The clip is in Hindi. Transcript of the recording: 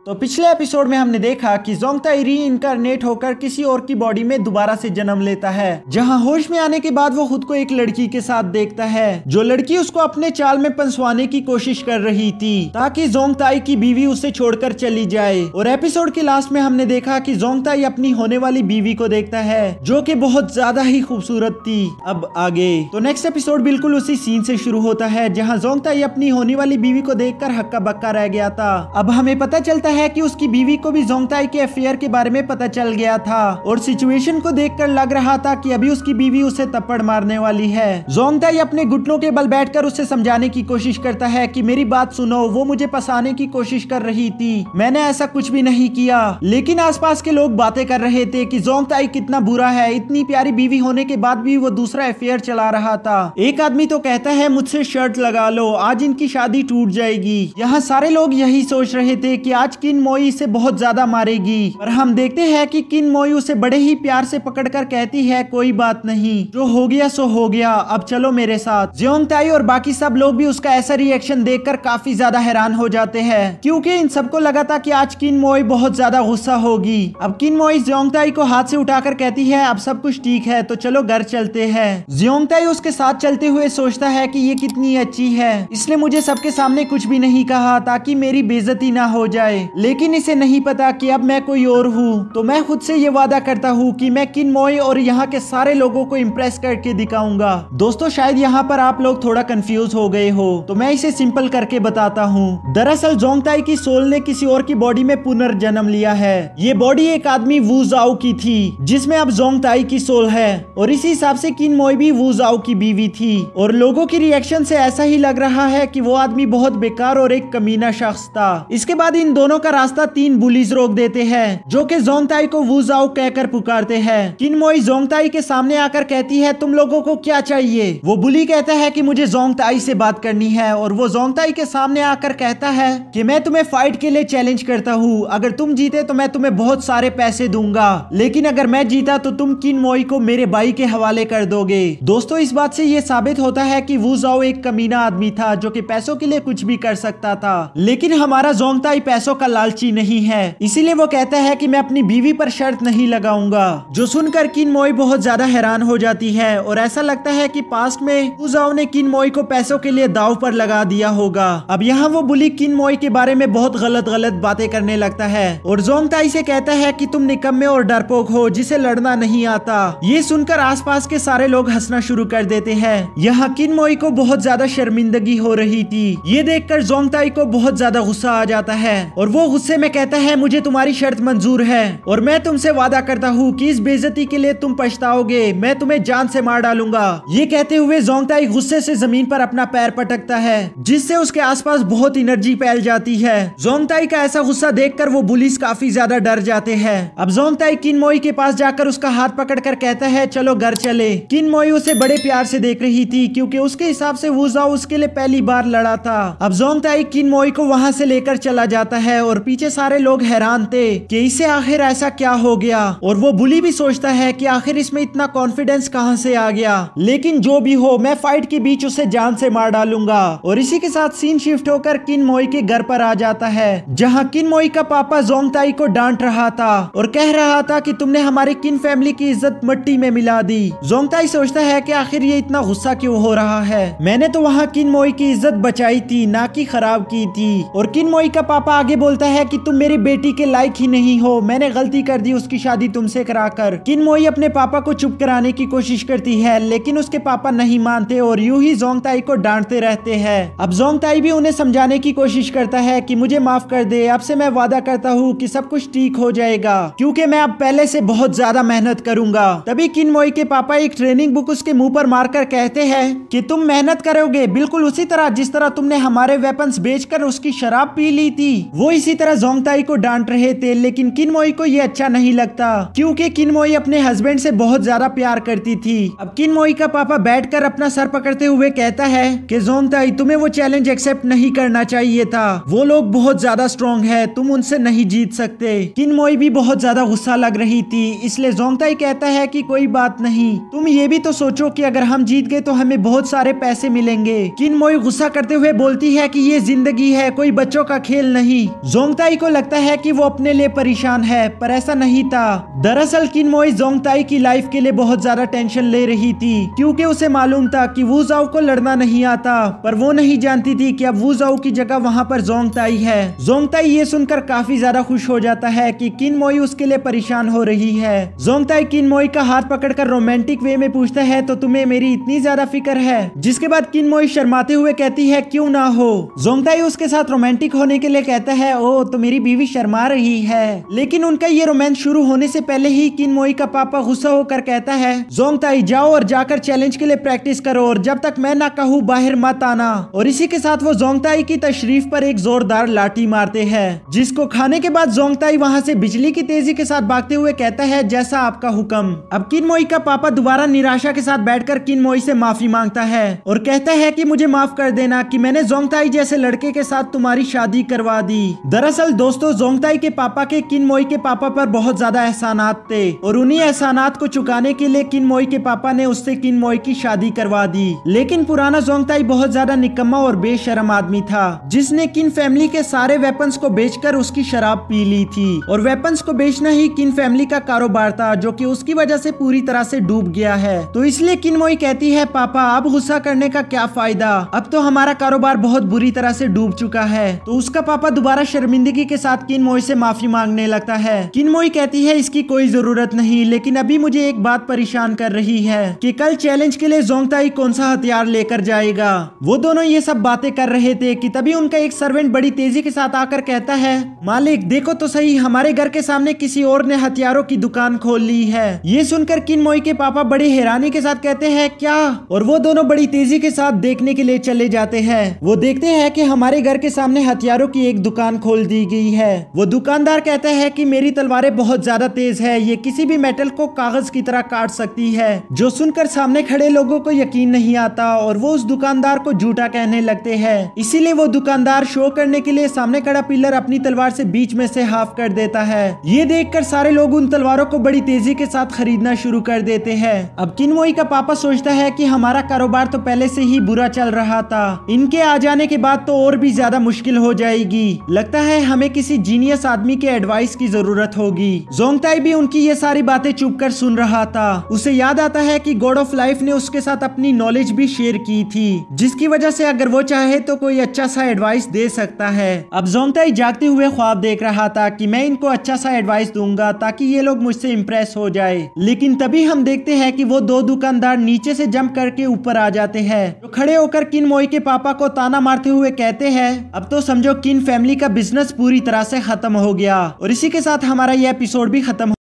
तो पिछले एपिसोड में हमने देखा कि जोंगताई रीइंकार्नेट होकर किसी और की बॉडी में दोबारा से जन्म लेता है, जहां होश में आने के बाद वो खुद को एक लड़की के साथ देखता है, जो लड़की उसको अपने चाल में फंसवाने की कोशिश कर रही थी ताकि जोंगताई की बीवी उसे छोड़कर चली जाए। और एपिसोड के लास्ट में हमने देखा कि जोंगताई अपनी होने वाली बीवी को देखता है, जो कि बहुत ज्यादा ही खूबसूरत थी। अब आगे तो नेक्स्ट एपिसोड बिल्कुल उसी सीन से शुरू होता है, जहाँ जोंगताई अपनी होने वाली बीवी को देखकर हक्का बक्का रह गया था। अब हमें पता चलता है कि उसकी बीवी को भी जोंगताई के अफेयर के बारे में पता चल गया था और सिचुएशन को देखकर लग रहा था कि अभी उसकी बीवी उसे थप्पड़ मारने वाली है। जोंगताई अपने घुटनों के बल बैठकर उसे समझाने की कोशिश करता है कि मेरी बात सुनो, वो मुझे फंसाने की कोशिश कर रही थी, मैंने ऐसा कुछ भी नहीं किया। लेकिन आसपास के लोग बातें कर रहे थे कि जोंगताई कितना बुरा है, इतनी प्यारी बीवी होने के बाद भी वो दूसरा अफेयर चला रहा था। एक आदमी तो कहता है मुझसे शर्त लगा लो, आज इनकी शादी टूट जाएगी। यहाँ सारे लोग यही सोच रहे थे कि आज किन मोई इसे बहुत ज्यादा मारेगी, पर हम देखते हैं कि किन मोई उसे बड़े ही प्यार से पकड़कर कहती है कोई बात नहीं, जो हो गया सो हो गया, अब चलो मेरे साथ। जोंगताई और बाकी सब लोग भी उसका ऐसा रिएक्शन देखकर काफी ज्यादा हैरान हो जाते हैं, क्योंकि इन सबको लगा था कि आज किन मोई बहुत ज्यादा गुस्सा होगी। अब किन मोई जोंगताई को हाथ से उठाकर कहती है अब सब कुछ ठीक है तो चलो घर चलते हैं। जोंगताई उसके साथ चलते हुए सोचता है कि ये कितनी अच्छी है, इसने मुझे सबके सामने कुछ भी नहीं कहा ताकि मेरी बेइज्जती ना हो जाए, लेकिन इसे नहीं पता कि अब मैं कोई और हूँ। तो मैं खुद से ये वादा करता हूँ कि मैं किन मोई और यहाँ के सारे लोगों को इम्प्रेस करके दिखाऊंगा। दोस्तों शायद यहाँ पर आप लोग थोड़ा कंफ्यूज हो गए हो, तो मैं इसे सिंपल करके बताता हूँ। दरअसल जोंगताई की सोल ने किसी और की बॉडी में पुनर्जन्म लिया है। ये बॉडी एक आदमी वू जाओ की थी, जिसमें अब जोंगताई की सोल है, और इसी हिसाब से किन मोई भी वू जाओ की बीवी थी। और लोगों की रिएक्शन से ऐसा ही लग रहा है कि वो आदमी बहुत बेकार और एक कमीना शख्स था। इसके बाद इन दोनों का रास्ता तीन बुलीज रोक देते हैं, जो कि जोंगताई को वू जाओ कहकर पुकारते हैं। किन मोई जोंगताई के सामने आकर कहती है तुम लोगों को क्या चाहिए। वो बुली कहता है कि मुझे जोंगताई से बात करनी है, और वो जोंगताई के सामने आकर कहता है कि मैं तुम्हें फाइट के लिए चैलेंज करता हूँ, अगर तुम जीते तो मैं तुम्हें बहुत सारे पैसे दूंगा, लेकिन अगर मैं जीता तो तुम किन मोई को मेरे भाई के हवाले कर दोगे। दोस्तों इस बात से ये साबित होता है कि वू जाओ एक कमीना आदमी था, जो कि पैसों के लिए कुछ भी कर सकता था। लेकिन हमारा जोंगताई पैसों का लालची नहीं है, इसीलिए वो कहता है कि मैं अपनी बीवी पर शर्त नहीं लगाऊंगा। जो सुनकर किन मोई बहुत ज्यादा हैरान हो जाती है, और ऐसा लगता है कि पास्ट में वू जाओ ने किन मोई को पैसों के लिए दाव पर लगा दिया होगा। अब यहाँ वो बुली किन मोई के बारे में बहुत गलत गलत बातें करने लगता है, और जोंगताई से कहता है कि तुम निकम्मे और डरपोक हो, जिसे लड़ना नहीं आता। ये सुनकर आसपास के सारे लोग हंसना शुरू कर देते हैं। यहाँ किन मोई को बहुत ज्यादा शर्मिंदगी हो रही थी। ये देखकर जोंगताई को बहुत ज्यादा गुस्सा आ जाता है, और वो गुस्से में कहता है मुझे तुम्हारी शर्त मंजूर है, और मैं तुमसे वादा करता हूँ कि इस बेइज्जती के लिए तुम पछताओगे, मैं तुम्हें जान से मार डालूंगा। ये कहते हुए जोंगताई गुस्से से जमीन पर अपना पैर पटकता है, जिससे उसके आसपास बहुत एनर्जी फैल जाती है। जोंगताई का ऐसा गुस्सा देखकर वो पुलिस काफी ज्यादा डर जाते हैं। अब जोंगताई किन मोई के पास जाकर उसका हाथ पकड़कर कहता है चलो घर चले। किन मोई उसे बड़े प्यार से देख रही थी, क्योंकि उसके हिसाब से वू जाओ उसके लिए पहली बार लड़ा था। अब जोंगताई किन मोई को वहाँ से लेकर चला जाता है, और पीछे सारे लोग हैरान थे कि इसे आखिर ऐसा क्या हो गया, और वो बुली भी सोचता है कि आखिर इसमें इतना कॉन्फिडेंस कहां से आ गया। लेकिन जो भी हो मैं फाइट के बीच उसे जान से मार डालूंगा। और इसी के साथ सीन शिफ्ट होकर किन मोई के घर पर आ जाता है, जहां किन मोई का पापा जोंगताई को डांट रहा था और कह रहा था कि तुमने हमारी किन फैमिली की इज्जत मिट्टी में मिला दी। जोंगताई सोचता है कि आखिर ये इतना गुस्सा क्यों हो रहा है, मैंने तो वहाँ किन मोई की इज्जत बचाई थी, ना कि खराब की थी। और किन मोई का पापा आगे बोलता है कि तुम मेरी बेटी के लायक ही नहीं हो, मैंने गलती कर दी उसकी शादी तुमसे कराकर। किन मोई अपने पापा को चुप कराने की कोशिश करती है, लेकिन उसके पापा नहीं मानते और यूं ही जोंगताई को डांटते रहते हैं। अब जोंगताई भी उन्हें समझाने की कोशिश करता है कि मुझे माफ कर दे, अब से मैं वादा करता हूँ कि सब कुछ ठीक हो जाएगा, क्योंकि मैं अब पहले से बहुत ज्यादा मेहनत करूंगा। तभी किन मोई के पापा एक ट्रेनिंग बुक उसके मुंह पर मारकर कहते हैं कि तुम मेहनत करोगे बिल्कुल उसी तरह जिस तरह तुमने हमारे वेपन्स बेचकर उसकी शराब पी ली थी। वो इसी तरह जोंगताई को डांट रहे थे, लेकिन किन मोई को ये अच्छा नहीं लगता, क्योंकि किन मोई अपने हस्बैंड से बहुत ज्यादा प्यार करती थी। अब किन मोई का पापा बैठकर अपना सर पकड़ते हुए कहता है कि जोंगताई तुम्हें वो चैलेंज एक्सेप्ट नहीं करना चाहिए था, वो लोग बहुत ज्यादा स्ट्रॉन्ग है, तुम उनसे नहीं जीत सकते। किन मोई भी बहुत ज्यादा गुस्सा लग रही थी, इसलिए जोंगताई कहता है कि कोई बात नहीं, तुम ये भी तो सोचो कि अगर हम जीत गए तो हमें बहुत सारे पैसे मिलेंगे। किन मोई गुस्सा करते हुए बोलती है कि ये जिंदगी है, कोई बच्चों का खेल नहीं। जोंगताई को लगता है कि वो अपने लिए परेशान है, पर ऐसा नहीं था। दरअसल किनमोई जोंगताई की लाइफ के लिए बहुत ज्यादा टेंशन ले रही थी, क्योंकि उसे मालूम था कि वू जाओ को लड़ना नहीं आता, पर वो नहीं जानती थी कि अब वू जाओ की जगह वहाँ पर जोंगताई है। जोंगताई ये सुनकर काफी ज्यादा खुश हो जाता है कि किनमोई उसके लिए परेशान हो रही है। जोंगताई किनमोई का हाथ पकड़कर रोमांटिक वे में पूछता है, तो तुम्हें मेरी इतनी ज्यादा फिक्र है? जिसके बाद किनमोई शर्माते हुए कहती है, क्यों ना हो। जोंगताई उसके साथ रोमांटिक होने के लिए कहता है, ओ तो मेरी बीवी शर्मा रही है। लेकिन उनका ये रोमांस शुरू होने से पहले ही किनमोई का पापा गुस्सा होकर कहता है, जोंगताई जाओ और जाकर चैलेंज के लिए प्रैक्टिस करो और जब तक मैं ना कहूँ बाहर मत आना। और इसी के साथ वो जोंगताई की तशरीफ पर एक जोरदार लाठी मारते हैं, जिसको खाने के बाद जोंगताई वहाँ से बिजली की तेजी के साथ भागते हुए कहता है, जैसा आपका हुक्म। अब किनमोई का पापा दोबारा निराशा के साथ बैठकर किनमोई से माफी मांगता है और कहता है कि मुझे माफ कर देना कि मैंने जोंगताई जैसे लड़के के साथ तुम्हारी शादी करवा दी। दरअसल दोस्तों, जोंगताई के पापा के किनमोई के पापा पर बहुत ज्यादा एहसानात थे और उन्हीं एहसानात को चुकाने के लिए किनमोई के पापा ने उससे किनमोई की शादी करवा दी। लेकिन पुराना जोंगताई बहुत ज्यादा निकम्मा और बेशरम आदमी था, जिसने किन फैमिली के सारे वेपन्स को बेचकर उसकी शराब पी ली थी। और वेपन्स को बेचना ही किन फैमिली का कारोबार था, जो कि उसकी वजह से पूरी तरह से डूब गया है। तो इसलिए किनमोई कहती है, पापा अब गुस्सा करने का क्या फायदा, अब तो हमारा कारोबार बहुत बुरी तरह से डूब चुका है। तो उसका पापा दोबारा शर्मिंदगी के साथ किनमोई से माफी मांगने लगता है। किनमोई कहती है, इसकी कोई जरूरत नहीं, लेकिन अभी मुझे एक बात परेशान कर रही है कि कल चैलेंज के लिए जोंगताई कौन सा हथियार लेकर जाएगा। वो दोनों ये सब बातें कर रहे थे कि तभी उनका एक सर्वेंट बड़ी तेजी के साथ आकर कहता है, मालिक देखो तो सही, हमारे घर के सामने किसी और ने हथियारों की दुकान खोल ली है। ये सुनकर किनमोई के पापा बड़ी हैरानी के साथ कहते हैं, क्या? और वो दोनों बड़ी तेजी के साथ देखने के लिए चले जाते हैं। वो देखते हैं कि हमारे घर के सामने हथियारों की एक दुकान खोल दी गई है। वो दुकानदार कहता है कि मेरी तलवारें बहुत ज्यादा तेज है, ये किसी भी मेटल को कागज की तरह काट सकती है। जो सुनकर सामने खड़े लोगों को यकीन नहीं आता और वो उस दुकानदार को झूठा कहने लगते हैं। इसीलिए वो दुकानदार शो करने के लिए सामने खड़ा पिलर अपनी तलवार से बीच में से हाफ कर देता है। ये देखकर सारे लोग उन तलवारों को बड़ी तेजी के साथ खरीदना शुरू कर देते हैं। अब किनमोई का पापा सोचता है कि हमारा कारोबार तो पहले से ही बुरा चल रहा था, इनके आ जाने के बाद तो और भी ज्यादा मुश्किल हो जाएगी। लगता है हमें किसी जीनियस आदमी के एडवाइस की जरूरत होगी। जोंगताई भी उनकी ये सारी बातें चुप कर सुन रहा था। उसे याद आता है कि गॉड ऑफ लाइफ ने उसके साथ अपनी नॉलेज भी शेयर की थी, जिसकी वजह से अगर वो चाहे तो कोई अच्छा सा एडवाइस दे सकता है। अब जोंगताई जागते हुए ख्वाब देख रहा था कि मैं इनको अच्छा सा एडवाइस दूंगा ताकि ये लोग मुझसे इंप्रेस हो जाए। लेकिन तभी हम देखते हैं कि वो दो दुकानदार नीचे से जंप करके ऊपर आ जाते हैं, जो खड़े होकर किनमोई के पापा को ताना मारते हुए कहते हैं, अब तो समझो किन फैमिली का बिजनेस पूरी तरह से खत्म हो गया। और इसी के साथ हमारा यह एपिसोड भी खत्म